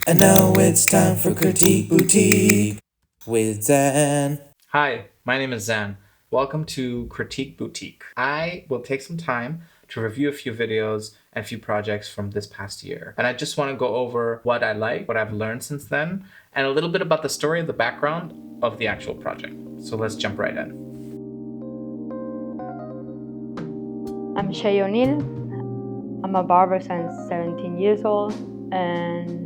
And now it's time for Critique Boutique with Zan. Hi, my name is Zan. Welcome to Critique Boutique. I will take some time to review a few videos and a few projects from this past year. And I just want to go over what I like, what I've learned since then, and a little bit about the story, the background of the actual project. So let's jump right in. I'm Shay O'Neill. I'm a barber since 17 years old and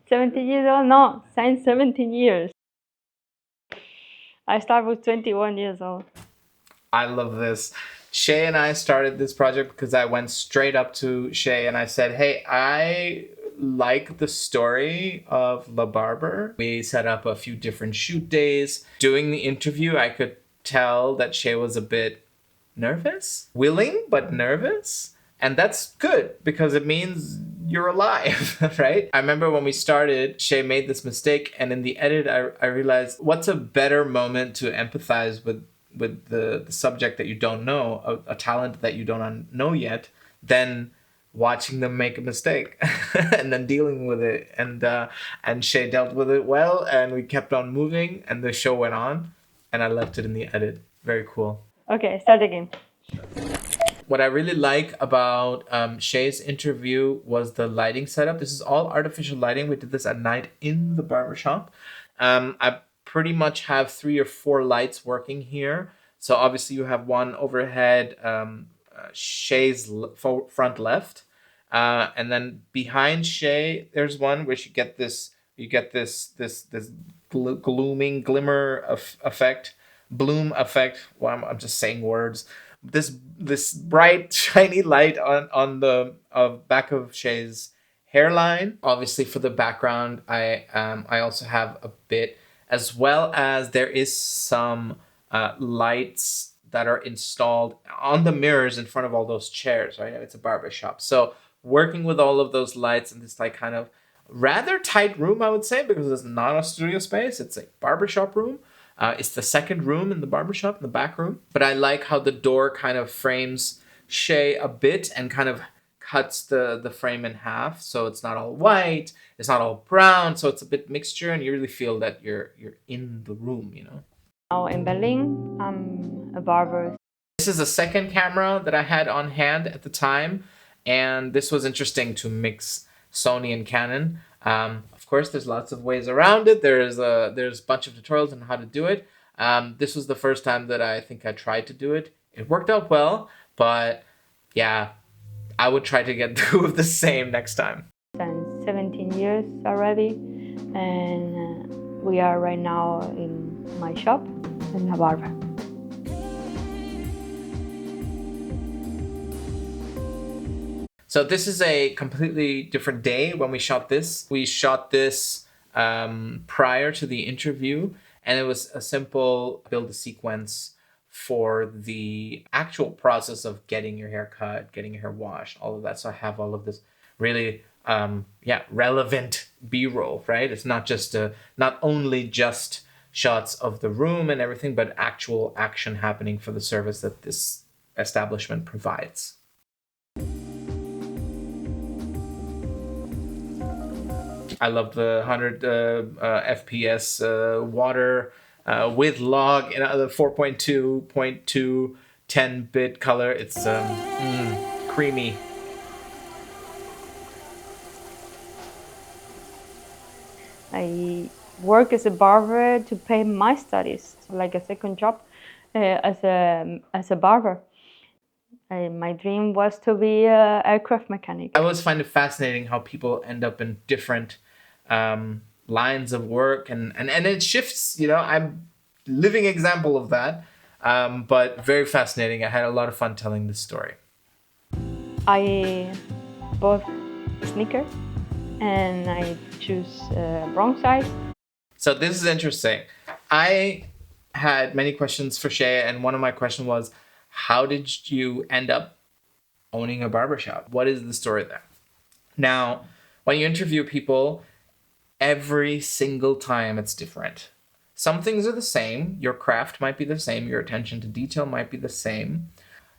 17 years old? No, since 17 years. I started with 21 years old. I love this. Shay and I started this project because I went straight up to Shay and I said, hey, I like the story of BarBer. We set up a few different shoot days. Doing the interview, I could tell that Shay was a bit nervous, willing, but nervous. And that's good because it means you're alive, right? I remember when we started, Shay made this mistake, and in the edit, I realized what's a better moment to empathize with the subject that you don't know, a talent that you don't know yet, than watching them make a mistake and then dealing with it. And Shay dealt with it well, and we kept on moving, and the show went on, and I left it in the edit. Very cool. Okay, start again. What I really like about Shay's interview was the lighting setup. This is all artificial lighting. We did this at night in the barbershop. I pretty much have 3 or 4 lights working here. So obviously you have one overhead, Shay's front left. And then behind Shay, there's one where you get this glooming glimmer effect, bloom effect. Well, I'm just saying words. This bright shiny light on the back of Shay's hairline. Obviously for the background, I also have a bit, as well as there is some lights that are installed on the mirrors in front of all those chairs, right? It's a barber shop. So working with all of those lights in this like kind of rather tight room, I would say, because it's not a studio space, it's a barbershop room. It's the second room in the barbershop, in the back room. But I like how the door kind of frames Shay a bit and kind of cuts the frame in half. So it's not all white, it's not all brown. So it's a bit mixture, and you really feel that you're in the room, you know? Now in Berlin, I'm a barber. This is a second camera that I had on hand at the time. And this was interesting to mix Sony and Canon. Of course, there's lots of ways around it. There's a bunch of tutorials on how to do it. This was the first time that I think I tried to do it. It worked out well, but yeah, I would try to get 2 of the same next time. Since 17 years already, and we are right now in my shop in a barber. So this is a completely different day when we shot this. We shot this prior to the interview, and it was a simple build a sequence for the actual process of getting your hair cut, getting your hair washed, all of that. So I have all of this really relevant B-roll, right? It's not just not only just shots of the room and everything, but actual action happening for the service that this establishment provides. I love the 100 FPS water with log and the 4.2.2 10-bit color. It's creamy. I work as a barber to pay my studies, like a second job as a barber. My dream was to be an aircraft mechanic. I always find it fascinating how people end up in different lines of work, and it shifts, you know. I'm living example of that, but very fascinating. I had a lot of fun telling this story. I bought sneakers and I choose wrong size. So this is interesting. I had many questions for Shay, and one of my questions was, how did you end up owning a barbershop? What is the story there? Now, when you interview people, every single time it's different. Some things are the same. Your craft might be the same. Your attention to detail might be the same.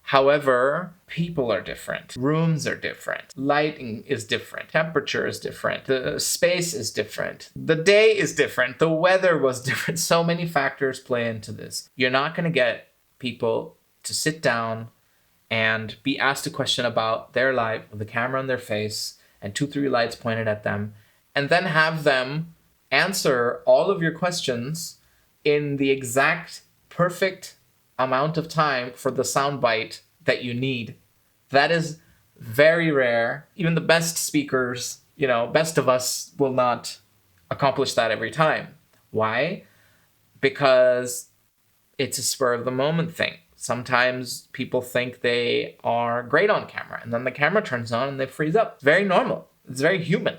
However, people are different. Rooms are different. Lighting is different. Temperature is different. The space is different. The day is different. The weather was different. So many factors play into this. You're not going to get people to sit down and be asked a question about their life with the camera on their face and 2-3 lights pointed at them, and then have them answer all of your questions in the exact perfect amount of time for the soundbite that you need. That is very rare. Even the best speakers, best of us will not accomplish that every time. Why? Because it's a spur of the moment thing. Sometimes people think they are great on camera, and then the camera turns on and they freeze up. It's very normal. It's very human,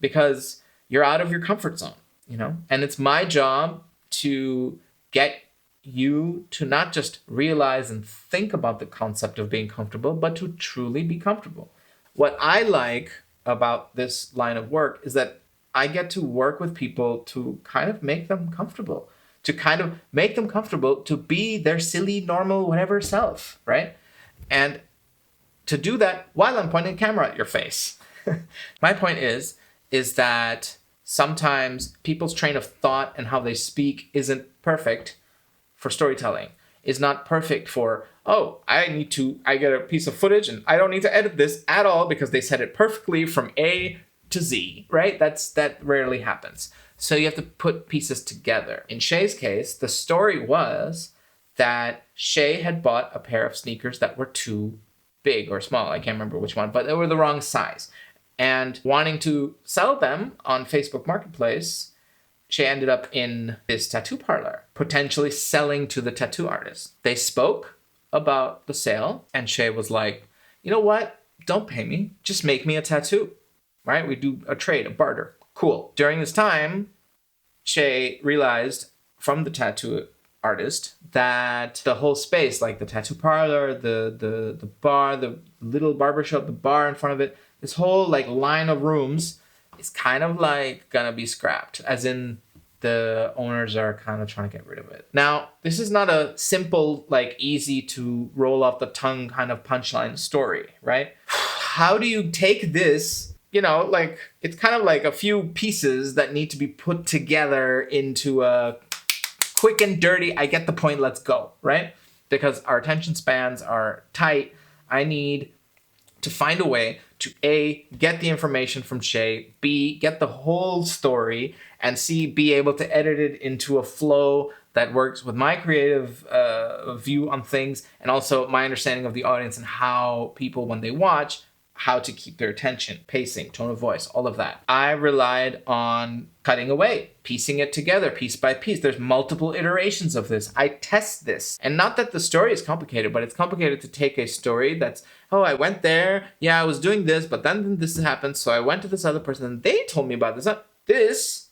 because you're out of your comfort zone, And it's my job to get you to not just realize and think about the concept of being comfortable, but to truly be comfortable. What I like about this line of work is that I get to work with people to kind of make them comfortable, to be their silly, normal, whatever self, right? And to do that while I'm pointing a camera at your face. My point is that sometimes people's train of thought and how they speak isn't perfect for storytelling, is not perfect for, I get a piece of footage and I don't need to edit this at all because they said it perfectly from A to Z, right? That rarely happens. So you have to put pieces together. In Shay's case, the story was that Shay had bought a pair of sneakers that were too big or small. I can't remember which one, but they were the wrong size. And wanting to sell them on Facebook Marketplace, Shay ended up in this tattoo parlor, potentially selling to the tattoo artist. They spoke about the sale, and Shay was like, you know what? Don't pay me. Just make me a tattoo, right? We do a trade, a barter. Cool. During this time, Shay realized from the tattoo artist that the whole space, like the tattoo parlor, the bar, the little barbershop, the bar in front of it, this whole like line of rooms is kind of like gonna be scrapped, as in the owners are kind of trying to get rid of it. Now, this is not a simple, like easy to roll off the tongue kind of punchline story, right? How do you take this? It's kind of like a few pieces that need to be put together into a quick and dirty, I get the point, let's go, right? Because our attention spans are tight. I need to find a way to A, get the information from Shay, B, get the whole story, and C, be able to edit it into a flow that works with my creative view on things, and also my understanding of the audience and how people, when they watch, how to keep their attention, pacing, tone of voice, all of that. I relied on cutting away, piecing it together piece by piece. There's multiple iterations of this. I test this. And not that the story is complicated, but it's complicated to take a story that's, I went there, I was doing this, but then this happened, so I went to this other person and they told me about this.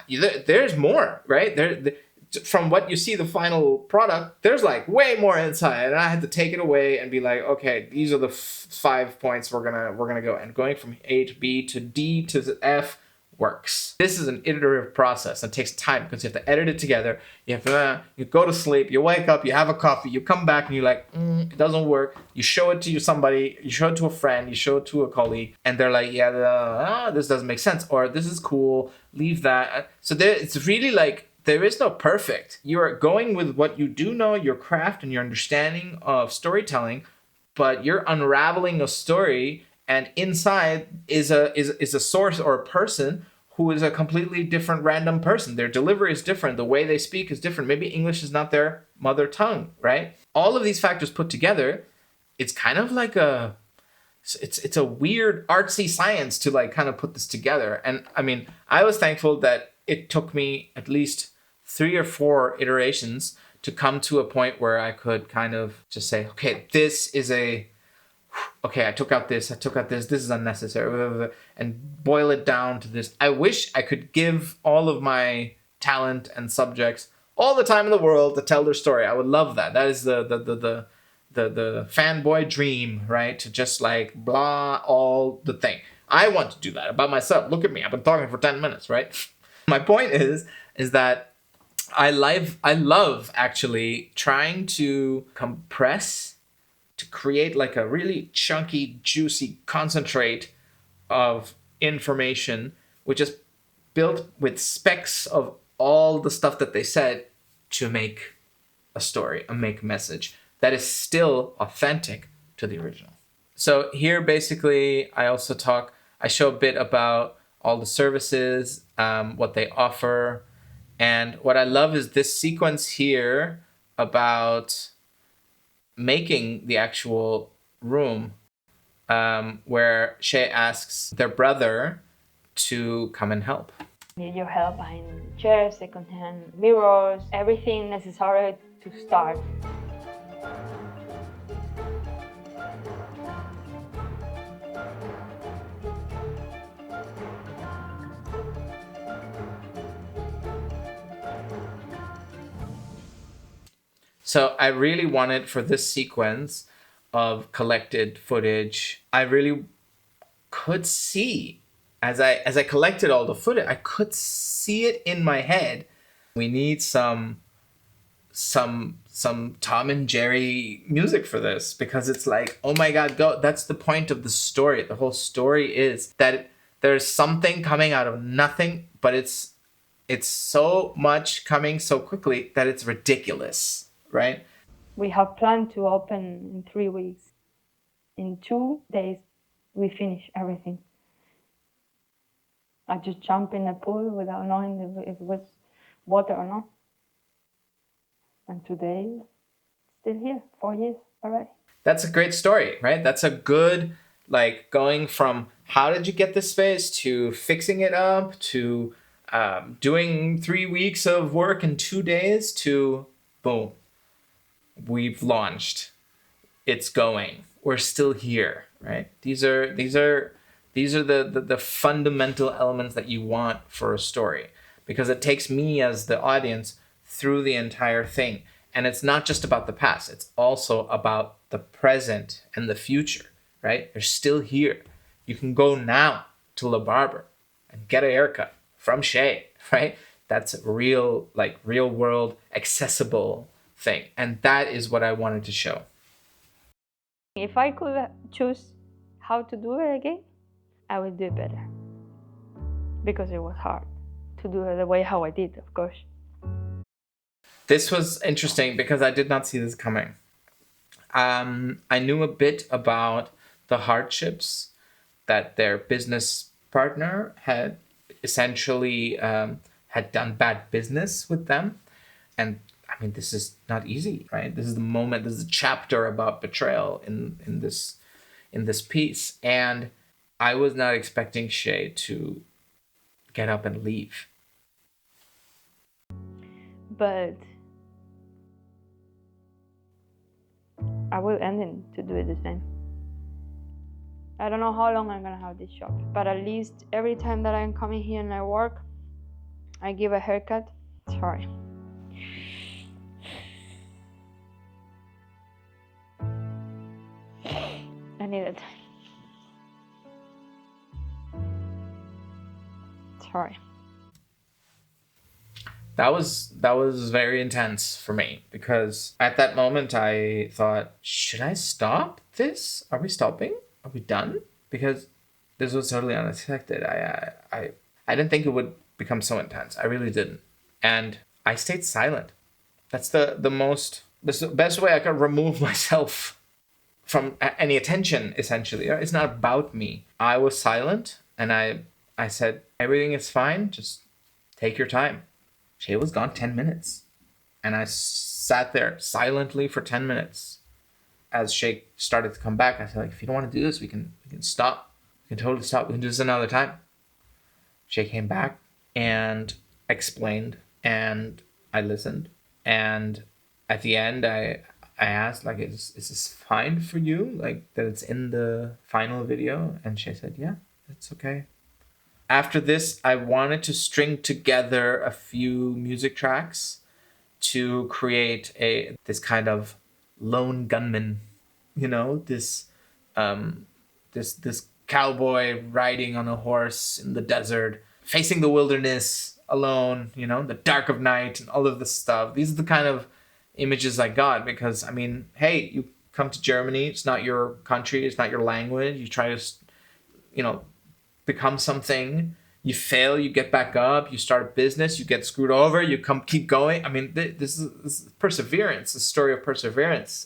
There's more, right? From what you see, the final product, there's like way more inside, and I had to take it away and be like, okay, these are the 5 points we're gonna go, and going from A to B to D to F works. This is an iterative process and takes time because you have to edit it together. You have to you go to sleep, you wake up, you have a coffee, you come back and you're like, it doesn't work. You show it to somebody, you show it to a friend, you show it to a colleague, and they're like, this doesn't make sense, or this is cool, leave that. So it's really like, there is no perfect. You are going with what you do know, your craft and your understanding of storytelling, but you're unraveling a story, and inside is a source or a person who is a completely different random person. Their delivery is different. The way they speak is different. Maybe English is not their mother tongue, right? All of these factors put together, it's kind of like it's a weird artsy science to like kind of put this together. And I mean, I was thankful that it took me at least 3 or 4 iterations to come to a point where I could kind of just say, okay, I took out this, this is unnecessary, and boil it down to this. I wish I could give all of my talent and subjects all the time in the world to tell their story. I would love that. That is the fanboy dream, right? To just like blah all the thing. I want to do that about myself. Look at me. I've been talking for 10 minutes, right? My point is that I love actually trying to compress to create like a really chunky, juicy concentrate of information, which is built with specks of all the stuff that they said to make a story, and make a message that is still authentic to the original. So here, basically, I show a bit about all the services, what they offer. And what I love is this sequence here about making the actual room, where Shay asks their brother to come and help. Need your help buying chairs, secondhand mirrors, everything necessary to start. So I really wanted, for this sequence of collected footage, I really could see, as I collected all the footage, I could see it in my head. We need some Tom and Jerry music for this, because it's like, oh my God, go. That's the point of the story. The whole story is that there's something coming out of nothing, but it's so much coming so quickly that it's ridiculous, right? We have planned to open in 3 weeks. In 2 days, we finish everything. I just jumped in the pool without knowing if it was water or not. And today, still here, 4 years already. That's a great story, right? That's a good, like, going from how did you get this space to fixing it up to doing 3 weeks of work in 2 days to boom, we've launched. It's going. We're still here, right? These are the fundamental elements that you want for a story, because it takes me as the audience through the entire thing. And it's not just about the past, it's also about the present and the future, right? They're still here. You can go now to BarBer and get a haircut from Shay, right? That's a real world accessible thing. And that is what I wanted to show. If I could choose how to do it again, I would do it better. Because it was hard to do it the way how I did, of course. This was interesting because I did not see this coming. I knew a bit about the hardships that their business partner had essentially had done bad business with them. And I mean, this is not easy, right? This is the moment, this is a chapter about betrayal in this piece. And I was not expecting Shay to get up and leave. But I will end it to do it the same. I don't know how long I'm gonna have this shop, but at least every time that I'm coming here and I work, I give a haircut. Sorry. I need it. Sorry. That was very intense for me, because at that moment I thought, should I stop this? Are we stopping? Are we done? Because this was totally unexpected. I didn't think it would become so intense. I really didn't. And I stayed silent. That's the best way I could remove myself from any attention, essentially. It's not about me. I was silent, and I said, everything is fine. Just take your time. Shay was gone 10 minutes. And I sat there silently for 10 minutes. As Shay started to come back, I said, like, if you don't want to do this, we can stop. We can totally stop. We can do this another time. Shay came back and explained, and I listened. And at the end, I asked, like, is this fine for you? Like, that it's in the final video? And Shay said, yeah, it's okay. After this, I wanted to string together a few music tracks to create this kind of lone gunman, you know, this cowboy riding on a horse in the desert, facing the wilderness alone, you know, the dark of night and all of this stuff. These are the kind of images I got, because I mean, hey, you come to Germany. It's not your country. It's not your language. You try to, you know, become something. You fail. You get back up. You start a business. You get screwed over. You keep going. I mean, this is perseverance. A story of perseverance.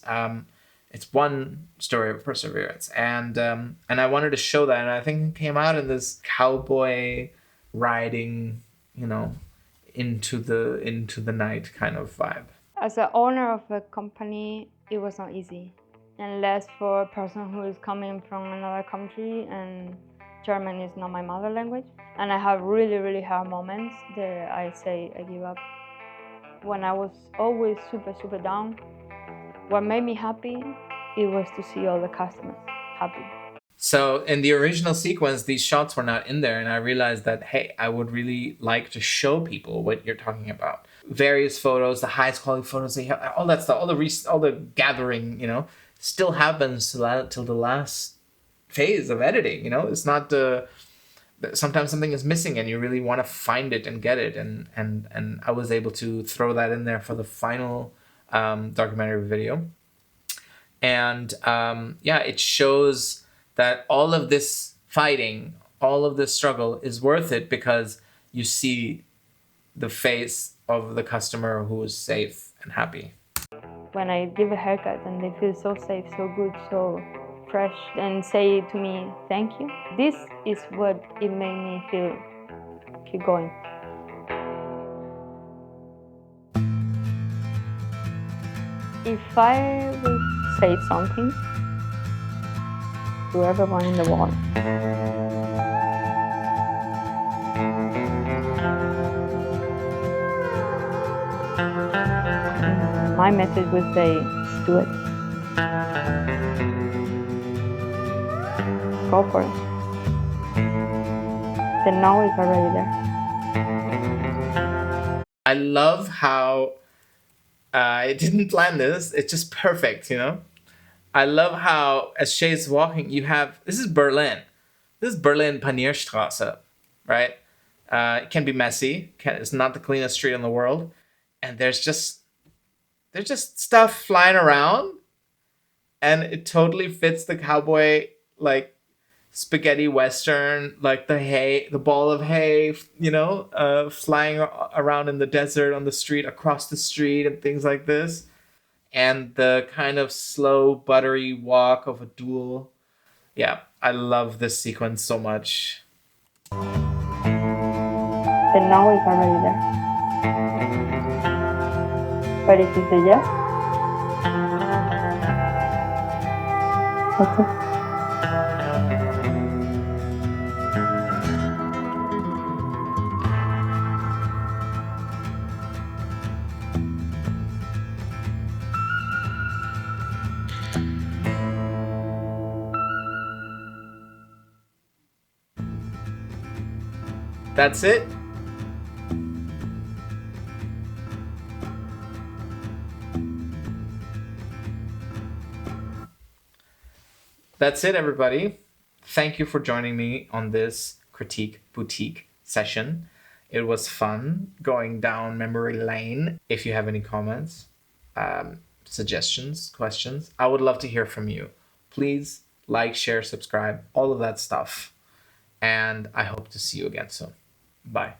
It's one story of perseverance, and I wanted to show that, and I think it came out in this cowboy riding, you know, into the night kind of vibe. As an owner of a company, it was not easy, unless for a person who is coming from another country and German is not my mother language. And I have really, really hard moments that I say I give up. When I was always super, super down, what made me happy, it was to see all the customers happy. So in the original sequence, these shots were not in there, and I realized that, hey, I would really like to show people what you're talking about. Various photos, the highest quality photos, they have, all that stuff, all the gathering, you know, still happens till the last phase of editing. You know, it's not sometimes something is missing, and you really want to find it and get it, and I was able to throw that in there for the final documentary video, and yeah, it shows that all of this fighting, all of this struggle is worth it because you see the face of the customer who is safe and happy. When I give a haircut and they feel so safe, so good, so fresh, and say to me, thank you, this is what it made me feel keep going. If I would say something to everyone in the world, my message would say, do it. Go for it. The no is already there. I love how I didn't plan this. It's just perfect, you know? I love how, as Shay's walking, you have, this is Berlin. This is Berlin Panierstraße, right? It can be messy. It's not the cleanest street in the world. And there's just stuff flying around. And it totally fits the cowboy, like, spaghetti western, like the ball of hay, you know, flying around in the desert, on the street, across the street, and things like this. And the kind of slow, buttery walk of a duel. Yeah, I love this sequence so much. The no is already there. But if it's a yes, that's it. That's it. That's it, everybody. Thank you for joining me on this Critique Boutique session. It was fun going down memory lane. If you have any comments, suggestions, questions, I would love to hear from you. Please like, share, subscribe, all of that stuff. And I hope to see you again soon. Bye.